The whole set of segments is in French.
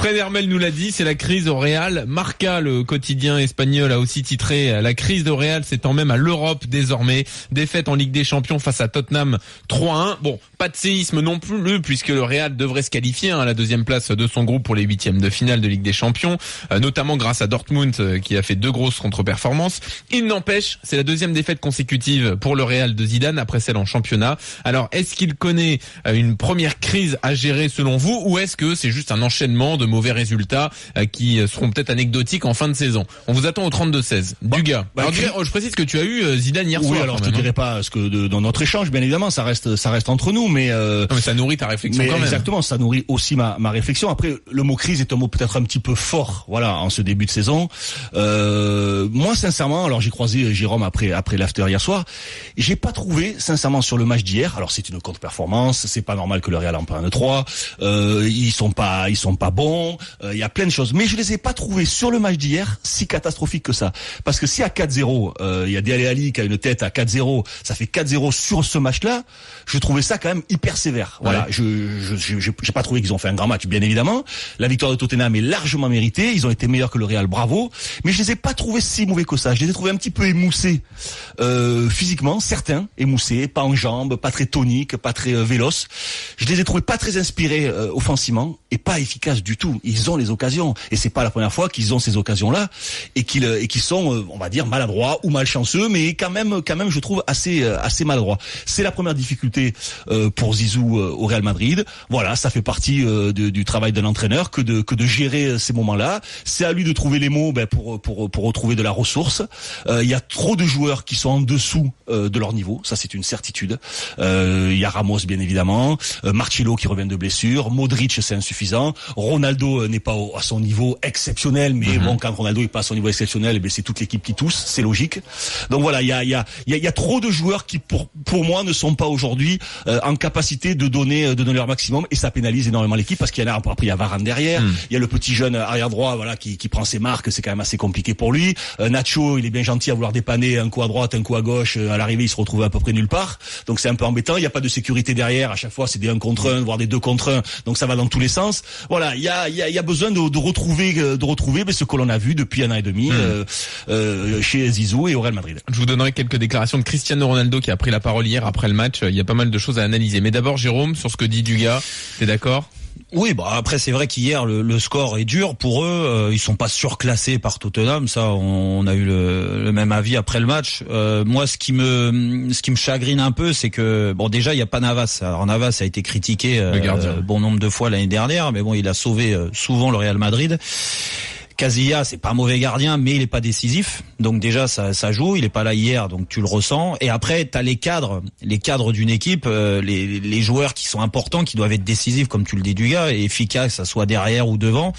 Fred Hermel nous l'a dit, c'est la crise au Real. Marca, le quotidien espagnol, a aussi titré la crise de Real s'étend même à l'Europe désormais. Défaite en Ligue des Champions face à Tottenham 3-1. Bon, pas de séisme non plus puisque le Real devrait se qualifier à la deuxième place de son groupe pour les huitièmes de finale de Ligue des Champions, notamment grâce à Dortmund qui a fait 2 grosses contre-performances. Il n'empêche, c'est la deuxième défaite consécutive pour le Real de Zidane après celle en championnat. Alors, est-ce qu'il connaît une première crise à gérer selon vous, ou est-ce que c'est juste un enchaînement de mauvais résultats qui seront peut-être anecdotiques en fin de saison? On vous attend au 32-16. Dugas. Alors, je précise que tu as eu Zidane hier soir. Oui, alors je te dirai pas ce que dans notre échange, bien évidemment, ça reste entre nous, mais ça nourrit ta réflexion quand même. Exactement, ça nourrit aussi ma réflexion. Après, le mot crise est un mot peut-être un petit peu fort, voilà, en ce début de saison. Moi, sincèrement, alors j'ai croisé Jérôme après l'after hier soir, j'ai pas trouvé, sincèrement, sur le match d'hier. Alors c'est une contre-performance, c'est pas normal que le Real en prenne 3. Ils sont pas bons. Il y a plein de choses, mais je les ai pas trouvés sur le match d'hier si catastrophiques que ça. Parce que si à 4-0, il y a Dele Alli qui a une tête à 4-0, ça fait 4-0 sur ce match-là. Je trouvais ça quand même hyper sévère. Voilà, j'ai pas trouvé qu'ils ont fait un grand match, bien évidemment. La victoire de Tottenham est largement méritée. Ils ont été meilleurs que le Real, bravo. Mais je les ai pas trouvés si mauvais que ça. Je les ai trouvés un petit peu émoussés physiquement, certains émoussés, pas en jambes, pas très toniques, pas très véloces. Je les ai trouvés pas très inspirés offensivement et pas efficaces du tout. Ils ont les occasions et c'est pas la première fois qu'ils ont ces occasions-là et qu'ils sont, on va dire, maladroits ou malchanceux, mais quand même, je trouve assez maladroits. C'est la première difficulté pour Zizou au Real Madrid. Voilà, ça fait partie du travail d'un entraîneur que de gérer ces moments-là. C'est à lui de trouver les mots pour retrouver de la ressource. Il y a trop de joueurs qui sont en dessous de leur niveau, ça c'est une certitude. Il y a Ramos bien évidemment, Marcelo qui revient de blessure, Modric c'est insuffisant, Ronaldo n'est pas à son niveau exceptionnel, mais bon, quand Ronaldo est pas à son niveau exceptionnel, c'est toute l'équipe qui tousse, c'est logique. Donc voilà, il y a trop de joueurs qui pour moi ne sont pas aujourd'hui en capacité de donner leur maximum, et ça pénalise énormément l'équipe parce qu'il y en a, après il y a Varane derrière, il y a le petit jeune arrière droit, voilà, qui prend ses marques, c'est quand même assez compliqué pour lui. Nacho, il est bien gentil à vouloir dépanner un coup à droite, un coup à gauche, à l'arrivée il se retrouve à peu près nulle part, donc c'est un peu embêtant. Il y a pas de sécurité derrière, à chaque fois c'est des 1 contre 1, voire des 2 contre 1, donc ça va dans tous les sens. Voilà, il y a besoin de retrouver ce que l'on a vu depuis 1 an et demi chez Zizou et au Real Madrid. Je vous donnerai quelques déclarations de Cristiano Ronaldo qui a pris la parole hier après le match. Il y a pas mal de choses à analyser, mais d'abord Jérôme, sur ce que dit Dugas, t'es d'accord? Oui, après c'est vrai qu'hier le score est dur pour eux. Ils sont pas surclassés par Tottenham, ça on a eu le même avis après le match. Moi, ce qui me chagrine un peu, c'est que bon, déjà il y a pas Navas. Alors Navas a été critiqué bon nombre de fois l'année dernière, mais bon, il a sauvé souvent le Real Madrid. Casilla, c'est pas un mauvais gardien, mais il est pas décisif. Donc déjà, ça joue. Il est pas là hier, donc tu le ressens. Et après, t'as les cadres d'une équipe, les joueurs qui sont importants, qui doivent être décisifs, comme tu le dis, Dugas, et efficaces, que ça soit derrière ou devant.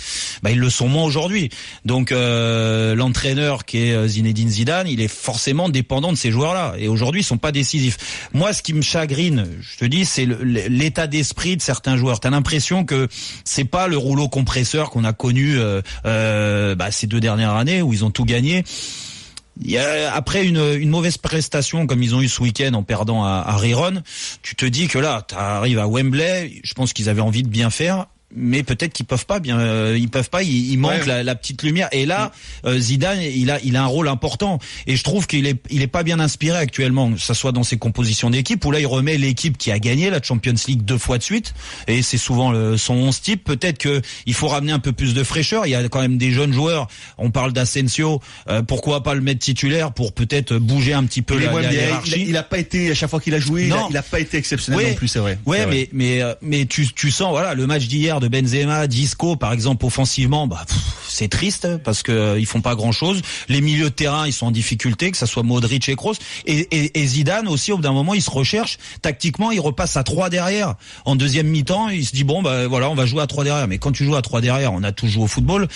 Ils le sont moins aujourd'hui. Donc l'entraîneur qui est Zinedine Zidane, il est forcément dépendant de ces joueurs-là. Et aujourd'hui, ils sont pas décisifs. Moi, ce qui me chagrine, je te dis, c'est l'état d'esprit de certains joueurs. T'as l'impression que c'est pas le rouleau compresseur qu'on a connu. Ces 2 dernières années où ils ont tout gagné. Il y a, après une mauvaise prestation comme ils ont eu ce week-end en perdant à Riron, tu te dis que là, t'arrives à Wembley, je pense qu'ils avaient envie de bien faire. Mais peut-être qu'ils peuvent pas il manque la petite lumière, et là Zidane il a un rôle important, et je trouve qu'il est pas bien inspiré actuellement, que ça soit dans ses compositions d'équipe où là il remet l'équipe qui a gagné la Champions League 2 fois de suite, et c'est souvent son 11 type. Peut-être que il faut ramener un peu plus de fraîcheur. Il y a quand même des jeunes joueurs, on parle d'Asensio, pourquoi pas le mettre titulaire pour peut-être bouger un petit peu la hiérarchie. Il a pas été, à chaque fois qu'il a joué, il a pas été exceptionnel non plus, c'est vrai. Ouais, mais tu sens, voilà, le match d'hier de Benzema, Disco par exemple offensivement, c'est triste parce que ils font pas grand chose. Les milieux de terrain ils sont en difficulté, que ça soit Modric et Kroos, et Zidane aussi au bout d'un moment il se recherche tactiquement, il repasse à 3 derrière en deuxième mi-temps, il se dit voilà, on va jouer à 3 derrière. Mais quand tu joues à 3 derrière, on a tous joué au football,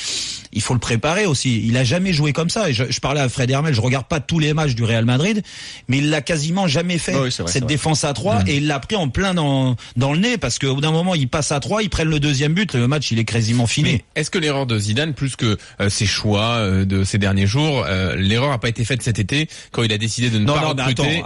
il faut le préparer aussi. Il a jamais joué comme ça, et je parlais à Fred Hermel, je regarde pas tous les matchs du Real Madrid, mais il l'a quasiment jamais fait, cette défense à 3, et il l'a pris en plein dans le nez, parce qu'au bout d'un moment il passe à 3, ils prennent le deuxième but, le match il est quasiment fini. Mais est-ce que l'erreur de Zidane, plus plus que ses choix de ces derniers jours. L'erreur n'a pas été faite cet été quand il a décidé de ne pas recruter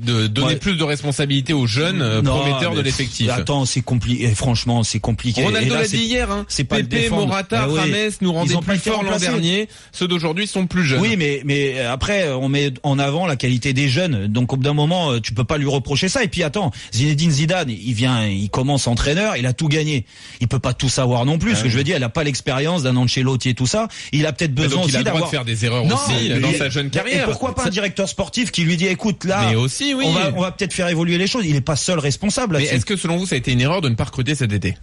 de donner plus de responsabilités aux jeunes prometteurs de l'effectif. Attends, c'est compliqué. Franchement, c'est compliqué. Ronaldo l'a dit hier. C'est Pepe, Morata, Rames nous rendaient plus forts l'an dernier. Ceux d'aujourd'hui sont plus jeunes. Oui, mais après, on met en avant la qualité des jeunes. Donc, au bout d'un moment, tu peux pas lui reprocher ça. Et puis, attends, Zinedine Zidane, il commence entraîneur, il a tout gagné. Il peut pas tout savoir non plus. Ce que je veux dire, il a pas l'expérience d'un Ancelotti et tout ça. Il a peut-être besoin aussi d'avoir. Il a le droit de faire des erreurs aussi dans sa jeune carrière. Et pourquoi pas un directeur sportif qui lui dit, écoute, là, mais aussi, oui. on va peut-être faire évoluer les choses. Il est pas seul responsable là-dessus. Mais est-ce que selon vous, ça a été une erreur de ne pas recruter cet été?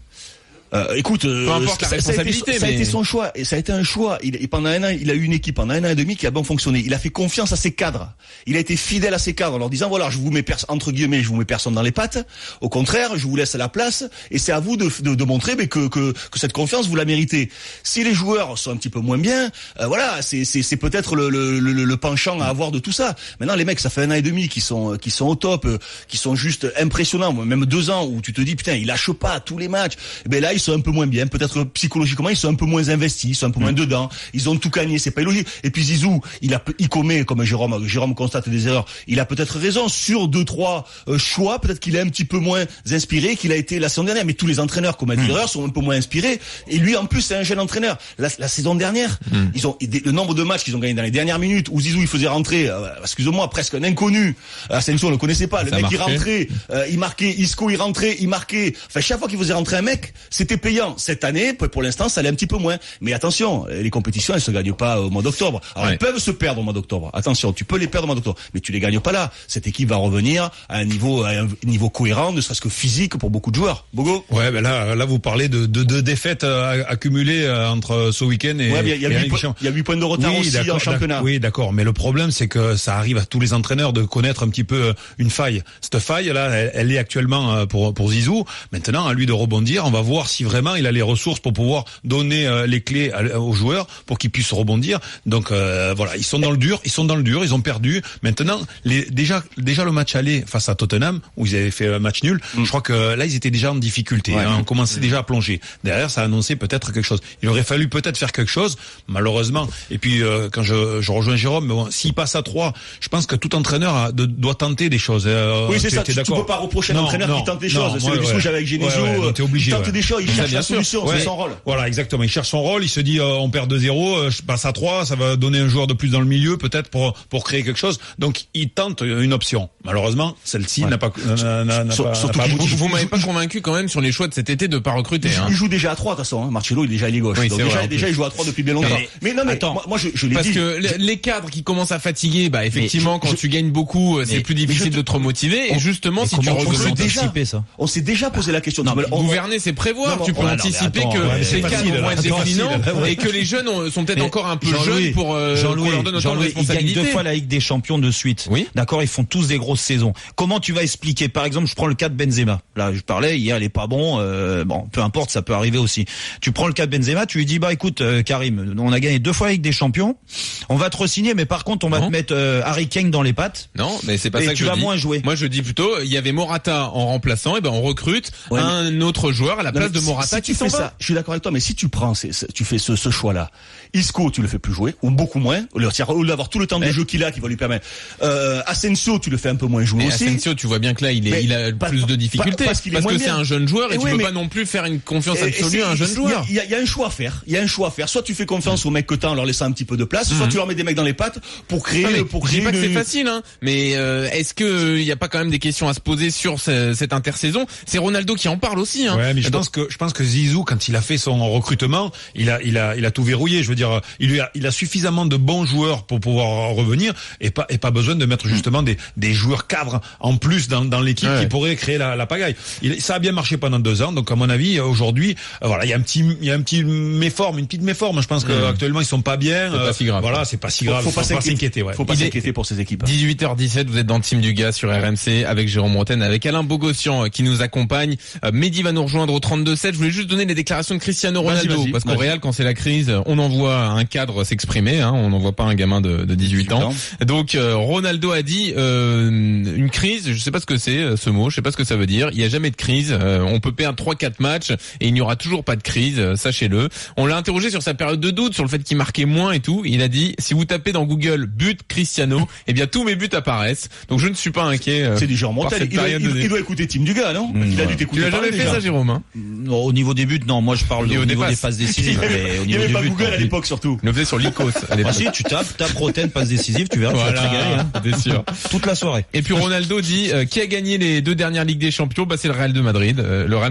Écoute, peu importe la responsabilité, ça a été son choix et ça a été un choix. Pendant un an, il a eu une équipe pendant un an et demi qui a bien fonctionné. Il a fait confiance à ses cadres. Il a été fidèle à ses cadres en leur disant voilà, je vous mets entre guillemets, je vous mets personne dans les pattes. Au contraire, je vous laisse la place et c'est à vous de montrer que cette confiance vous la méritez. Si les joueurs sont un petit peu moins bien, voilà, c'est peut-être le penchant à avoir de tout ça. Maintenant, les mecs, ça fait un an et demi qui sont au top, qui sont juste impressionnants. Même 2 ans où tu te dis putain, ils lâchent pas tous les matchs. Et ben là, ils sont un peu moins bien, peut-être psychologiquement ils sont un peu moins investis, ils sont un peu moins dedans, ils ont tout gagné, c'est pas illogique. Et puis Zizou, il commet, comme Jérôme constate des erreurs, il a peut-être raison sur 2-3 choix, peut-être qu'il est un petit peu moins inspiré qu'il a été la saison dernière, mais tous les entraîneurs commettent des erreurs, sont un peu moins inspirés, et lui en plus c'est un jeune entraîneur. La saison dernière, ils ont le nombre de matchs qu'ils ont gagné dans les dernières minutes où Zizou il faisait rentrer, excuse-moi, presque un inconnu, Asensio on le connaissait pas, le mec il rentrait, il marquait, Isco il rentrait, il marquait, enfin chaque fois qu'il faisait rentrer un mec, c'était payant. Cette année, pour l'instant, ça allait un petit peu moins. Mais attention, les compétitions, elles se gagnent pas au mois d'octobre. Alors, elles peuvent se perdre au mois d'octobre. Attention, tu peux les perdre au mois d'octobre. Mais tu les gagnes pas là. Cette équipe va revenir à un niveau cohérent, ne serait-ce que physique pour beaucoup de joueurs. Bogo? Ouais, ben là, vous parlez de défaites accumulées entre ce week-end et. Ouais, il y a 8 points de retard aussi en championnat. Oui, d'accord. Mais le problème, c'est que ça arrive à tous les entraîneurs de connaître un petit peu une faille. Cette faille, là, elle est actuellement pour Zizou. Maintenant, à lui de rebondir. On va voir si vraiment il a les ressources pour pouvoir donner les clés aux joueurs pour qu'ils puissent rebondir. Donc voilà, ils sont dans le dur, ils ont perdu. Maintenant, déjà le match aller face à Tottenham où ils avaient fait un match nul, je crois que là ils étaient déjà en difficulté, on commençait déjà à plonger. Derrière, ça annonçait peut-être quelque chose. Il aurait fallu peut-être faire quelque chose, malheureusement. Et puis quand je rejoins Jérôme, mais bon, s'il passe à 3, je pense que tout entraîneur doit tenter des choses. Oui, c'est ça. Tu peux pas reprocher à un entraîneur qui tente des choses. C'est le discours que j'avais avec Genesio. Il tente des choses, il cherche la solution. C'est son rôle. Voilà, exactement. Il cherche son rôle. Il se dit, on perd 2-0, je passe à 3, ça va donner un joueur de plus dans le milieu, peut-être pour créer quelque chose. Donc, il tente une option. Malheureusement, celle-ci n'a pas abouti. Vous m'avez pas convaincu quand même sur les choix de cet été de pas recruter. Il joue déjà à 3 de toute façon. Marcelo, il est déjà ailier gauche. Oui, donc déjà, il joue à 3 depuis bien longtemps. Mais non, mais attends, moi je l'ai dit. Parce que les cadres qui commencent à fatiguer, bah effectivement, quand tu gagnes beaucoup, c'est plus difficile de te remotiver. Et justement, si tu on s'est déjà posé la question. Gouverner, c'est prévoir. Tu peux anticiper que ces cadres vont être déterminants et que les jeunes sont peut-être encore un peu jeunes pour leur donner autant de responsabilités. Ils gagnent 2 fois la Ligue des Champions de suite. Oui. D'accord, ils font tous des grosses saisons. Comment tu vas expliquer? Par exemple, je prends le cas de Benzema. Là, je parlais hier, il est pas bon. Bon, peu importe, ça peut arriver aussi. Tu prends le cas de Benzema, tu lui dis bah écoute, Karim, on a gagné 2 fois la Ligue des Champions. On va te re-signer, mais par contre, on va te mettre Harry Kane dans les pattes. Non, mais c'est pas ça que tu vas moins jouer. Moi, je dis plutôt, il y avait Morata en remplaçant, et ben on recrute un autre joueur à la place de Morata qui s'en va. Je suis d'accord avec toi, mais si tu prends, tu fais ce choix-là, Isco, tu le fais plus jouer, ou beaucoup moins, au lieu d'avoir tout le temps de jeu qu'il a, qui va lui permettre. Asensio, tu le fais un peu moins jouer aussi. Asensio, tu vois bien que là, il a plus de difficultés. Parce que c'est un jeune joueur et tu peux pas non plus faire une confiance absolue à un jeune joueur. Il y a un choix à faire. Soit tu fais confiance aux mecs que t'as en leur laissant un petit peu de place, soit tu leur mets des mecs dans les pattes pour créer. Je dis pas que c'est facile, hein. Mais est-ce que il y a pas quand même des questions à se poser sur cette intersaison? C'est Ronaldo qui en parle aussi, hein. Ouais, mais je pense que Zizou, quand il a fait son recrutement, il a tout verrouillé. Je veux dire, il a suffisamment de bons joueurs pour pouvoir revenir et pas besoin de mettre justement des joueurs cadres en plus dans l'équipe qui pourraient créer la pagaille. Ça a bien marché pendant 2 ans, donc à mon avis aujourd'hui, voilà, il y a une petite méforme. Je pense qu'actuellement ils sont pas bien. C'est pas si grave. Voilà, c'est pas si grave. Faut pas s'inquiéter. Faut pas s'inquiéter pour ces équipes. 18h17, vous êtes dans Team Dugas sur RMC avec Jérôme Roten, avec Alain Bogossian qui nous accompagne. Mehdi va nous rejoindre au 32 7. Je voulais juste donner les déclarations de Cristiano Ronaldo. Vas-y, parce qu'au Real, quand c'est la crise, on envoie un cadre s'exprimer, hein. On n'envoie pas un gamin de 18 ans. Donc, Ronaldo a dit, une crise, je sais pas ce que c'est, ce mot, je sais pas ce que ça veut dire. Il y a jamais de crise. On peut perdre 3-4 matchs et il n'y aura toujours pas de crise, sachez-le. On l'a interrogé sur sa période de doute, sur le fait qu'il marquait moins et tout. Il a dit, si vous tapez dans Google but Cristiano, eh bien tous mes buts apparaissent. Donc je ne suis pas inquiet. C'est du genre mental. Il doit écouter Team du gars, non? Il a dû t'écouter. Tu l'as jamais fait ça, Jérôme, hein? Au niveau des buts, non. Moi, je parle au niveau des passes décisives. Il n'y avait pas Google à l'époque, surtout. Il le faisait sur l'Icos. Si tu tapes Roten passe décisive, tu verras, tu vas te régaler, hein. T'es sûr. Toute la soirée. Et puis Ronaldo dit, qui a gagné les 2 dernières Ligues des Champions? Bah, c'est le Real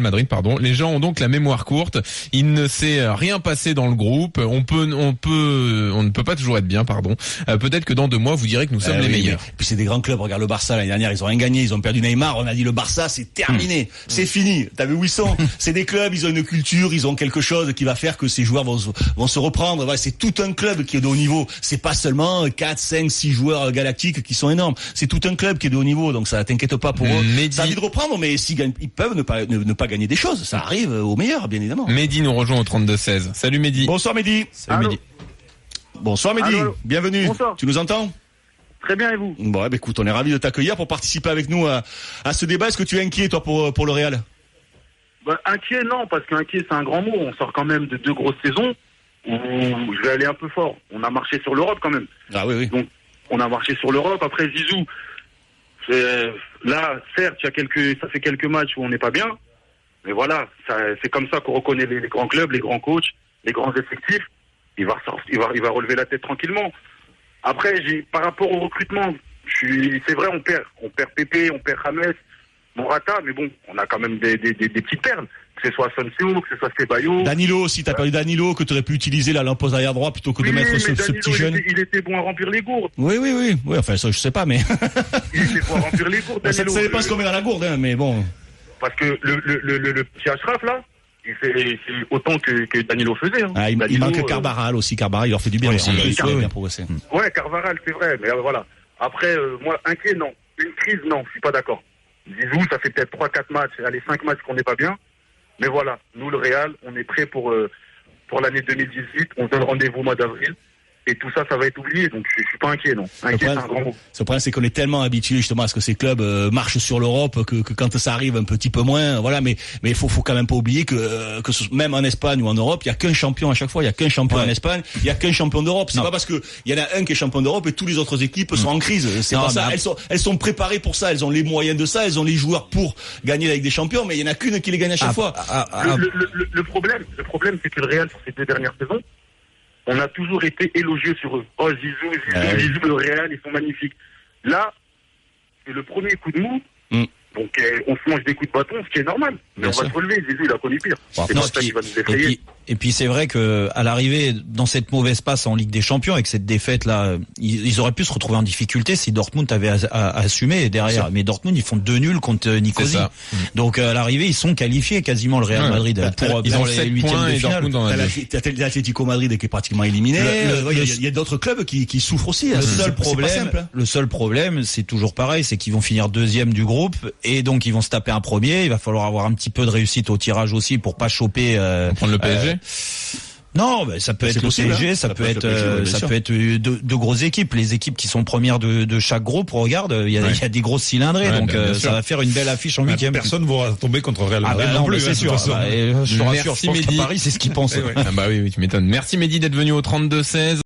Madrid, pardon. Les gens ont donc la mémoire courte. Il ne s'est rien passé dans le groupe. On ne peut pas toujours être bien, pardon. Peut-être que dans 2 mois, vous direz que nous sommes les meilleurs. Puis c'est des grands clubs. Regarde le Barça l'année dernière, ils ont rien gagné, ils ont perdu Neymar. On a dit le Barça, c'est terminé, c'est fini. T'as vu où ils sont? C'est des clubs, ils ont une culture, ils ont quelque chose qui va faire que ces joueurs vont se reprendre. Ouais, c'est tout un club qui est de haut niveau. C'est pas seulement 4, 5, 6 joueurs galactiques qui sont énormes. C'est tout un club qui est de haut niveau. Donc ça t'inquiète pas pour eux. Ça a envie de reprendre, mais s'ils gagnent, ils peuvent ne pas gagner des choses. Ça arrive aux meilleurs, bien évidemment. Mehdi nous rejoint au 32-16. Salut Mehdi. Bonsoir Mehdi. Salut Mehdi. Bonsoir Mehdi. Allô. Bienvenue. Bonsoir. Tu nous entends? Très bien, et vous? Bon, écoute, on est ravis de t'accueillir pour participer avec nous à ce débat. Est-ce que tu es inquiet, toi, pour le Real? Inquiet, non, parce qu'inquiet, c'est un grand mot. On sort quand même de 2 grosses saisons où je vais aller un peu fort. On a marché sur l'Europe quand même. Ah oui. Donc, on a marché sur l'Europe. Après, Zizou, là, certes, ça fait quelques matchs où on n'est pas bien. Mais voilà, c'est comme ça qu'on reconnaît les grands clubs, les grands coachs, les grands effectifs. Il va relever la tête tranquillement. Après, par rapport au recrutement, c'est vrai, on perd Pépé, on perd James, Morata, mais bon, on a quand même des petites perles. Que ce soit Asensio, que ce soit Ceballos. Danilo aussi, t'as parlé Danilo, que tu aurais pu utiliser là, l'imposte arrière droit plutôt que de mettre ce petit jeune. Il était bon à remplir les gourdes. Oui, enfin, ça, je sais pas, mais. Il était bon à remplir les gourdes, Danilo. Ça dépend ce qu'on met dans la gourde, hein, mais bon. Parce que le petit Achraf, là, c'est autant que Danilo faisait. Hein. Il manque Carvajal aussi. Carvajal, il leur fait du bien aussi. Il a bien progressé. Ouais, Carvajal, c'est vrai. Mais voilà. Après, moi, inquiet, non. Une crise, non. Je suis pas d'accord. Zizou, ça fait peut-être 3-4 matchs, allez, 5 matchs qu'on n'est pas bien. Mais voilà. Nous, le Real, on est prêt pour l'année 2018. On donne rendez-vous au mois d'avril. Et tout ça, ça va être oublié. Donc, je suis pas inquiet, non. Inquiet, c'est un grand mot. Ce problème, c'est qu'on est tellement habitué, justement, à ce que ces clubs marchent sur l'Europe que quand ça arrive un petit peu moins, voilà. Mais il faut quand même pas oublier que même en Espagne ou en Europe, il y a qu'un champion à chaque fois. Il y a qu'un champion en Espagne. Il y a qu'un champion d'Europe. C'est pas parce que il y en a un qui est champion d'Europe et toutes les autres équipes sont en crise. C'est pas ça. Elles sont préparées pour ça. Elles ont les moyens de ça. Elles ont les joueurs pour gagner avec des champions. Mais il y en a qu'une qui les gagne à chaque fois. Le problème, c'est que le Real, sur ces 2 dernières saisons, on a toujours été élogieux sur eux. Oh, Zizou, le Real, ils sont magnifiques. Là, c'est le premier coup de mou. Donc, on se mange des coups de bâton, ce qui est normal. Mais on va se relever. Zizou, il a connu pire. C'est pas ça qui va nous effrayer. Et puis c'est vrai que à l'arrivée dans cette mauvaise passe en Ligue des Champions avec cette défaite là, ils auraient pu se retrouver en difficulté si Dortmund avait assumé derrière. Mais Dortmund ils font 2 nuls contre Nicosie. Donc à l'arrivée ils sont qualifiés quasiment le Real Madrid pour ils ont 7 points et Dortmund en a 2. T'as l'Atlético Madrid qui est pratiquement éliminé. Il y a d'autres clubs qui souffrent aussi. Le seul problème, c'est toujours pareil, c'est qu'ils vont finir 2e du groupe et donc ils vont se taper un premier. Il va falloir avoir un petit peu de réussite au tirage aussi pour pas choper. Prendre le PSG. Non, ça peut être le PSG, ça peut être de grosses équipes, les équipes qui sont premières de chaque groupe. Regarde, il y a des grosses cylindrées, donc ça va faire une belle affiche en 8e. Personne ne va tomber contre Real Madrid non plus, c'est sûr. Je te rassure, je pense qu'à Paris, c'est ce qu'ils pensent. Bah oui, tu m'étonnes. Merci Mehdi d'être venu au 32-16.